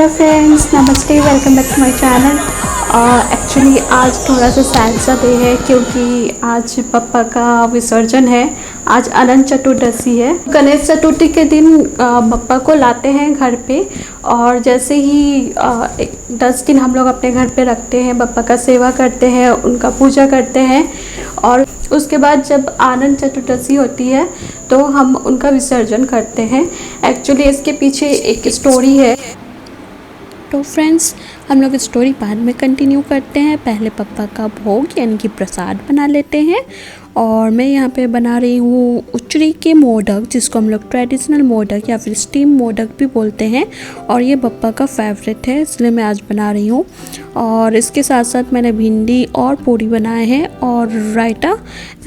Hello friends, नमस्ते, welcome back to my channel. Actually आज थोड़ा सा सैड सा डे है क्योंकि आज पापा का विसर्जन है। आज अनंत चतुर्दशी है। गणेश चतुर्थी के दिन पापा को लाते हैं घर पे और जैसे ही 10 दिन हम लोग अपने घर पे रखते हैं, पापा का सेवा करते हैं, उनका पूजा करते हैं और उसके बाद जब आनंद चतुर्दशी होती है तो हम उनका विसर्जन करते हैं। एक्चुअली इसके पीछे एक स्टोरी है। तो फ्रेंड्स, हम लोग स्टोरी बाद में कंटिन्यू करते हैं। पहले पापा का भोग यानी कि प्रसाद बना लेते हैं और मैं यहाँ पे बना रही हूँ उचरी के मोदक, जिसको हम लोग ट्रेडिशनल मोदक या फिर स्टीम मोदक भी बोलते हैं और ये पापा का फेवरेट है, इसलिए मैं आज बना रही हूँ। और इसके साथ साथ मैंने भिंडी और पूरी बनाए हैं और रायता।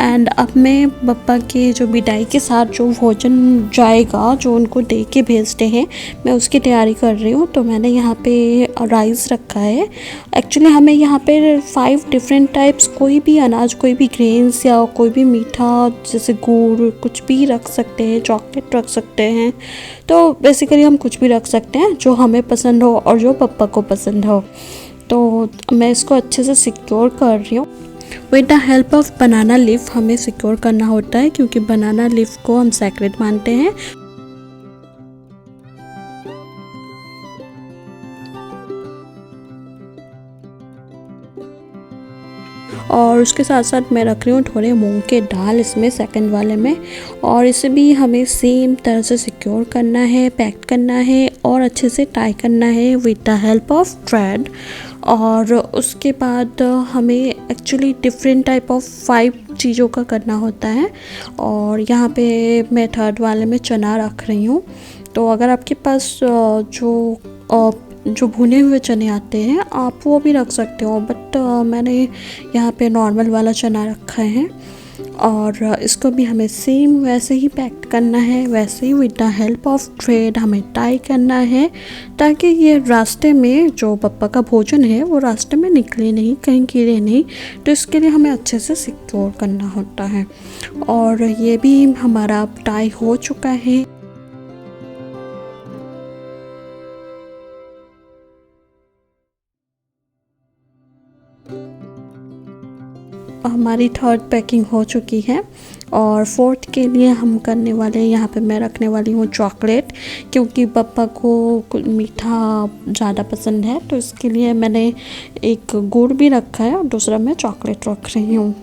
एंड अब मैं पापा के जो विदाई के साथ जो भोजन जाएगा, जो उनको दे के भेजते हैं, मैं उसकी तैयारी कर रही हूँ। तो मैंने यहाँ पे राइस रखा है। एक्चुअली हमें यहाँ पे 5 डिफरेंट टाइप्स, कोई भी अनाज, कोई भी ग्रेन्स या कोई भी मीठा जैसे गुड़ कुछ भी रख सकते हैं, चॉकलेट रख सकते हैं। तो बेसिकली हम कुछ भी रख सकते हैं जो हमें पसंद हो और जो पापा को पसंद हो। तो मैं इसको अच्छे से सिक्योर कर रही हूँ। With the help of banana leaf हमें सिक्योर करना होता है क्योंकि बनाना लीफ को हम सैक्रेड मानते हैं। और उसके साथ साथ मैं रख रही हूँ थोड़े मूंग के दाल इसमें सेकंड वाले में, और इसे भी हमें सेम तरह से सिक्योर करना है, पैक करना है और अच्छे से टाई करना है with the help of thread. और उसके बाद हमें एक्चुअली डिफरेंट टाइप ऑफ 5 चीज़ों का करना होता है। और यहाँ पे मैं थर्ड वाले में चना रख रही हूँ। तो अगर आपके पास जो भुने हुए चने आते हैं आप वो भी रख सकते हो, बट मैंने यहाँ पे नॉर्मल वाला चना रखा है। और इसको भी हमें सेम वैसे ही पैक करना है, वैसे ही with the help of thread हमें टाई करना है ताकि ये रास्ते में जो पापा का भोजन है वो रास्ते में निकले नहीं, कहीं गिरे नहीं। तो इसके लिए हमें अच्छे से सिक्योर करना होता है। और ये भी हमारा टाई हो चुका है। हमारी थर्ड पैकिंग हो चुकी है और फोर्थ के लिए हम करने वाले हैं, यहाँ पे मैं रखने वाली हूँ चॉकलेट, क्योंकि पापा को मीठा ज़्यादा पसंद है। तो इसके लिए मैंने एक गुड़ भी रखा है और दूसरा मैं चॉकलेट रख रही हूँ।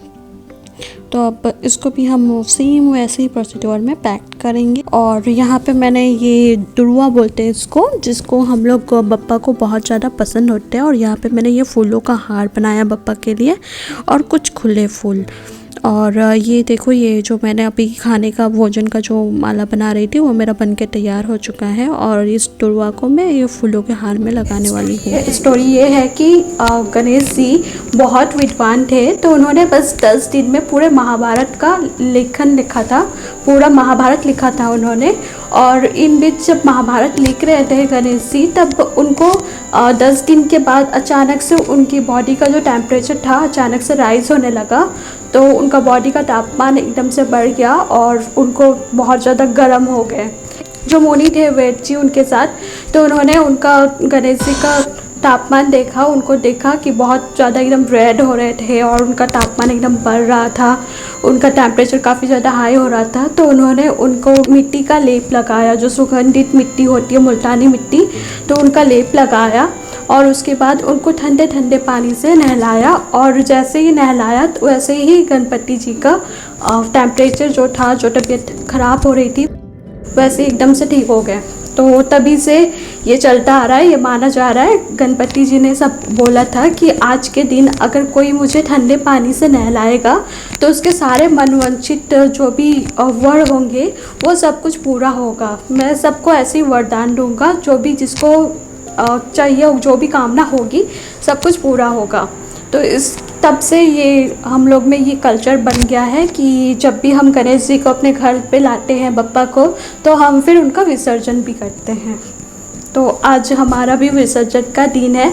तो अब इसको भी हम सेम वैसे ही प्रोसीड्योर में पैक करेंगे। और यहाँ पे मैंने ये दुरुआ बोलते हैं इसको, जिसको हम लोग बप्पा को बहुत ज़्यादा पसंद होते हैं। और यहाँ पे मैंने ये फूलों का हार बनाया बप्पा के लिए और कुछ खुले फूल। और ये देखो, ये जो मैंने अभी खाने का भोजन का जो माला बना रही थी वो मेरा बनके तैयार हो चुका है। और इस दुर्वा को मैं ये फूलों के हार में लगाने वाली हूँ। स्टोरी ये है कि गणेश जी बहुत विद्वान थे, तो उन्होंने बस 10 दिन में पूरे महाभारत का लेखन लिखा था, पूरा महाभारत लिखा था उन्होंने। और इन बीच जब महाभारत लिख रहे थे गणेश जी, तब उनको 10 दिन के बाद अचानक से उनकी बॉडी का जो टेम्परेचर था अचानक से राइज होने लगा। तो उनका बॉडी का तापमान एकदम से बढ़ गया और उनको बहुत ज़्यादा गर्म हो गए। जो मुनि थे वेद जी उनके साथ, तो उन्होंने उनका गणेश जी का तापमान देखा, उनको देखा कि बहुत ज़्यादा एकदम रेड हो रहे थे और उनका तापमान एकदम बढ़ रहा था, उनका टेम्परेचर काफ़ी ज़्यादा हाई हो रहा था। तो उन्होंने उनको मिट्टी का लेप लगाया, जो सुगंधित मिट्टी होती है, मुल्तानी मिट्टी, तो उनका लेप लगाया। और उसके बाद उनको ठंडे ठंडे पानी से नहलाया। और जैसे ही नहलाया तो वैसे ही गणपति जी का टेम्परेचर जो था, जो तबीयत ख़राब हो रही थी, वैसे एकदम से ठीक हो गए। तो तभी से ये चलता आ रहा है, ये माना जा रहा है, गणपति जी ने सब बोला था कि आज के दिन अगर कोई मुझे ठंडे पानी से नहलाएगा तो उसके सारे मनवांछित जो भी वर होंगे वो सब कुछ पूरा होगा। मैं सबको ऐसे ही वरदान दूंगा, जो भी जिसको चाहिए, जो भी कामना होगी, सब कुछ पूरा होगा। तो इस तब से ये हम लोग में ये कल्चर बन गया है कि जब भी हम गणेश जी को अपने घर पे लाते हैं बप्पा को, तो हम फिर उनका विसर्जन भी करते हैं। तो आज हमारा भी विसर्जन का दिन है।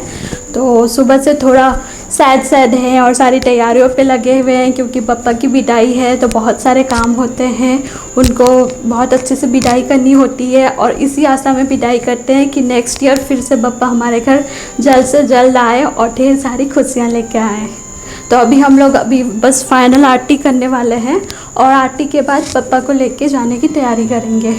तो सुबह से थोड़ा सैड है और सारी तैयारियों पे लगे हुए हैं, क्योंकि पापा की विदाई है तो बहुत सारे काम होते हैं। उनको बहुत अच्छे से विदाई करनी होती है और इसी आशा में विदाई करते हैं कि नेक्स्ट ईयर फिर से पापा हमारे घर जल्द से जल्द आए और ढेर सारी खुशियाँ लेके आए। तो अभी हम लोग बस फाइनल आरती करने वाले हैं और आरती के बाद पापा को लेके जाने की तैयारी करेंगे।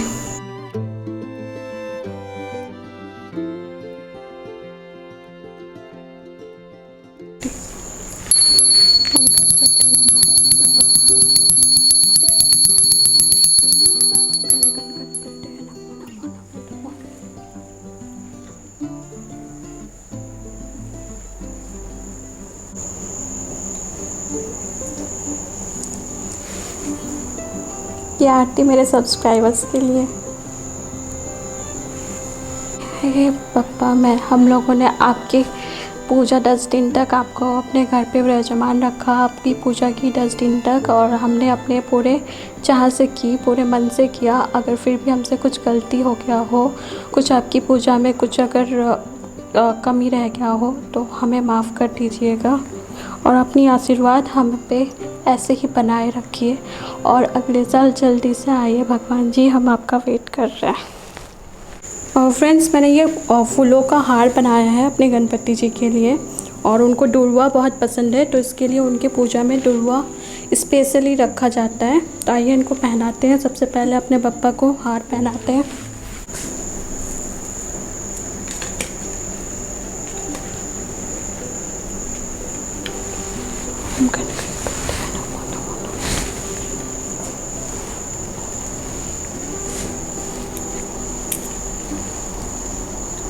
ये आरती मेरे सब्सक्राइबर्स के लिए। हे पापा, हम लोगों ने आपकी पूजा 10 दिन तक आपको अपने घर पे विराजमान रखा, आपकी पूजा की 10 दिन तक, और हमने अपने पूरे चाह से की, पूरे मन से किया। अगर फिर भी हमसे कुछ गलती हो गया हो, कुछ आपकी पूजा में कुछ अगर कमी रह गया हो तो हमें माफ़ कर दीजिएगा और अपनी आशीर्वाद हम पे ऐसे ही बनाए रखिए और अगले साल जल्दी से आइए भगवान जी, हम आपका वेट कर रहे हैं। और फ्रेंड्स, मैंने ये फूलों का हार बनाया है अपने गणपति जी के लिए और उनको दुर्वा बहुत पसंद है, तो इसके लिए उनके पूजा में दुर्वा स्पेशली रखा जाता है। तो आइए इनको पहनाते हैं। सबसे पहले अपने पप्पा को हार पहनाते हैं।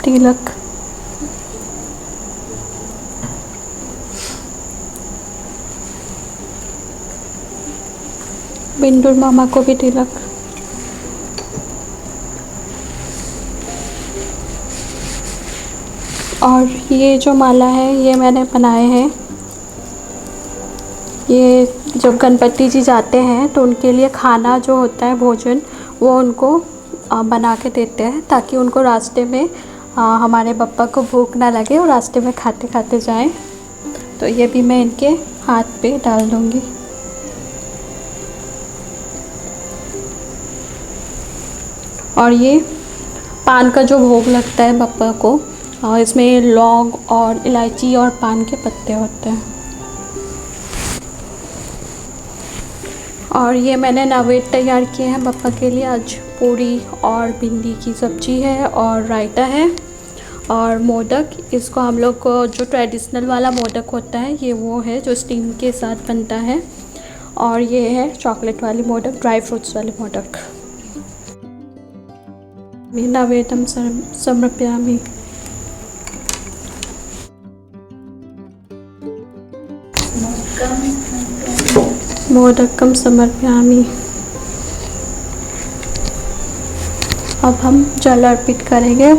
तिलक, बिंदुर मामा को भी तिलक। और ये जो माला है ये मैंने बनाए हैं। ये जब गणपति जी जाते हैं तो उनके लिए खाना जो होता है, भोजन, वो उनको बना के देते हैं ताकि उनको रास्ते में हमारे पप्पा को भूख ना लगे और रास्ते में खाते खाते जाएं। तो ये भी मैं इनके हाथ पे डाल दूँगी। और ये पान का जो भोग लगता है पप्पा को, इसमें लौंग और इलायची और पान के पत्ते होते हैं। और ये मैंने नैवेद्य तैयार किए हैं पप्पा के लिए। आज पूरी और भिंडी की सब्ज़ी है और रायता है और मोदक। इसको हम लोग को जो ट्रेडिशनल वाला मोदक होता है ये वो है जो स्टीम के साथ बनता है, और ये है चॉकलेट वाली मोदक, ड्राई फ्रूट्स वाली मोदक। नैवेद्यम समर्पयामि। मोदकम समर्पयामि। अब हम जल अर्पित करेंगे,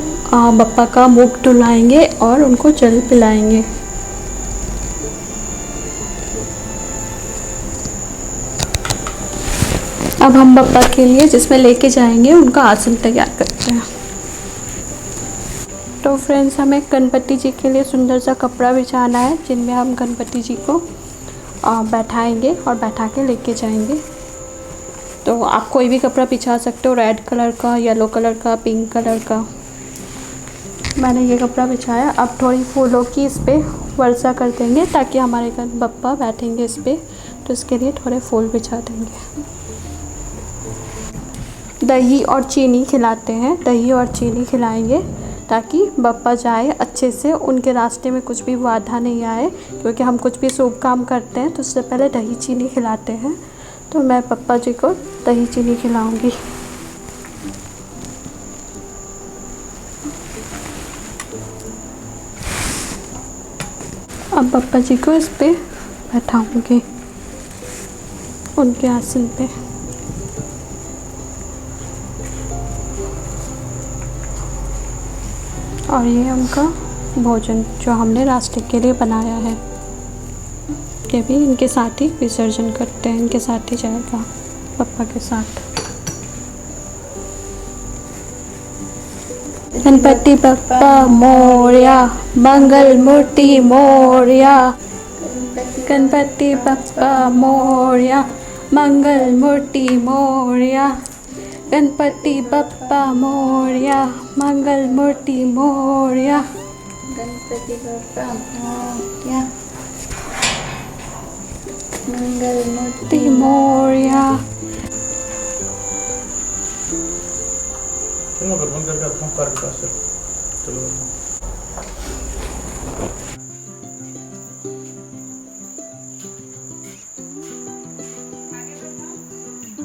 बप्पा का मुख धुलाएंगे और उनको जल पिलाएंगे। अब हम बप्पा के लिए जिसमें लेके जाएंगे उनका आसन तैयार करते हैं। तो फ्रेंड्स, हमें गणपति जी के लिए सुंदर सा कपड़ा बिछाना है जिनमें हम गणपति जी को बैठाएंगे और बैठा के लेके जाएंगे। तो आप कोई भी कपड़ा बिछा सकते हो, रेड कलर का, येलो कलर का, पिंक कलर का। मैंने ये कपड़ा बिछाया। अब थोड़ी फूलों की इस पर वर्षा कर देंगे ताकि हमारे बप्पा बैठेंगे इस पर, तो इसके लिए थोड़े फूल बिछा देंगे। दही और चीनी खिलाते हैं, दही और चीनी खिलाएंगे ताकि बप्पा जाए अच्छे से, उनके रास्ते में कुछ भी बाधा नहीं आए, क्योंकि हम कुछ भी शुभ काम करते हैं तो उससे पहले दही चीनी खिलाते हैं। तो मैं पप्पा जी को दही चीनी खिलाऊंगी। अब पप्पा जी को इस पे बैठाऊंगी उनके आसन पे। और ये उनका भोजन जो हमने रास्ते के लिए बनाया है, ये भी इनके साथ ही विसर्जन करते हैं, इनके साथ ही जाएगा पप्पा के साथ। गणपति बप्पा मोरया, मंगल मूर्ति मोरया। गणपति बप्पा मोरया, मंगल मूर्ति मोरया। गणपति बप्पा मोरया, मंगल मूर्ति मोरया। गणपति बप्पा मोरया, मंगल मूर्ति मोरया। चलो बंद करके आता हूँ कार के पास से। चलो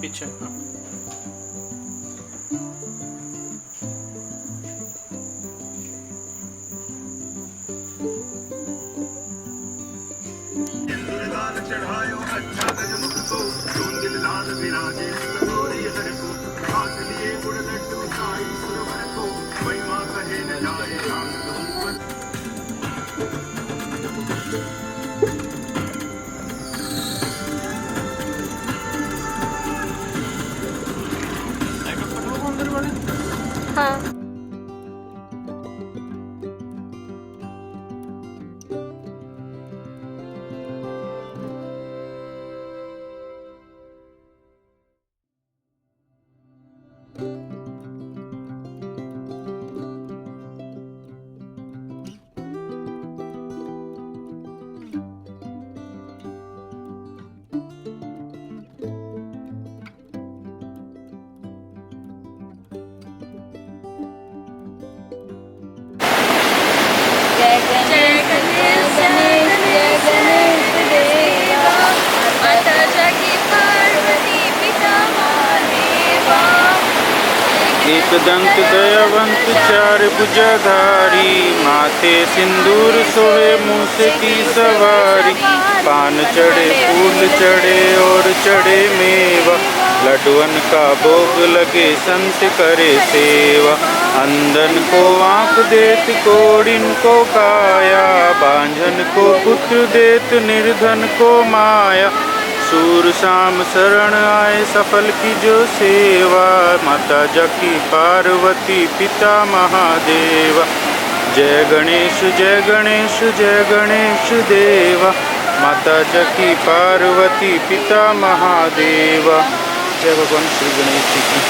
पीछे। हाँ। चढ़ायो अच्छा गजमुख को दिल लाल विराजे सतोरी हर को हाथ लिए गुड़ लड्डू साई सुरवर को महिमा कहे न जाए राम धूप। हाँ। एक दंत दयावंत चार भुजाधारी माथे सिंदूर सोहे मूस की सवारी। पान चढ़े फूल चढ़े और चढ़े मेवा लड्डुअन का भोग लगे संत करे सेवा। अंधन को आँख देत कोड़िन को काया बांझन को पुत्र देत निर्धन को माया। सूर शाम शरण आए सफल की जो सेवा माता जकी पार्वती पिता महादेवा। जय गणेश जय गणेश जय गणेश देवा माता जकी पार्वती पिता महादेवा। जय भगवान श्री गणेश जी की।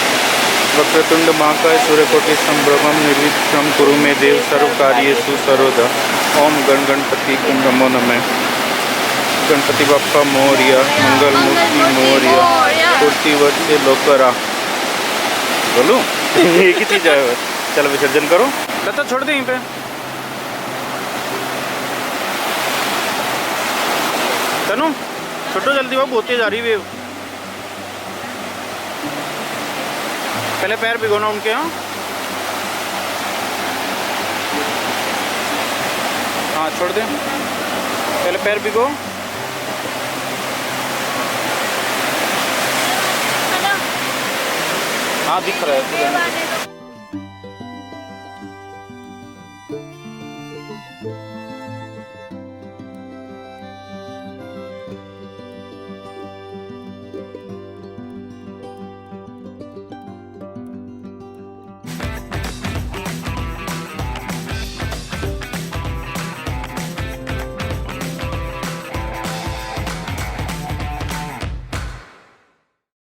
वक्रतुंड महाकाय सूर्यकोटि संभ्रमं निर्विघ्नं कुरु मे देव सर्व कार्येषु सर्वदा। ओम गण गणपति नमो नमः। गणपति बाप्पा मोरया, मंगल मूर्ति मोरया, पूर्ति वर्षे लोकरा। बोलूं एक ही चीज है। चलो विसर्जन करो। लता छोड़ दे यहीं पे। तनु छोटो जल्दी बाबू होती जा रही वेव। पहले पैर भिगोना उनके। यहाँ हाँ छोड़ दे। पहले पैर भिगो। हाँ दिख रहा है।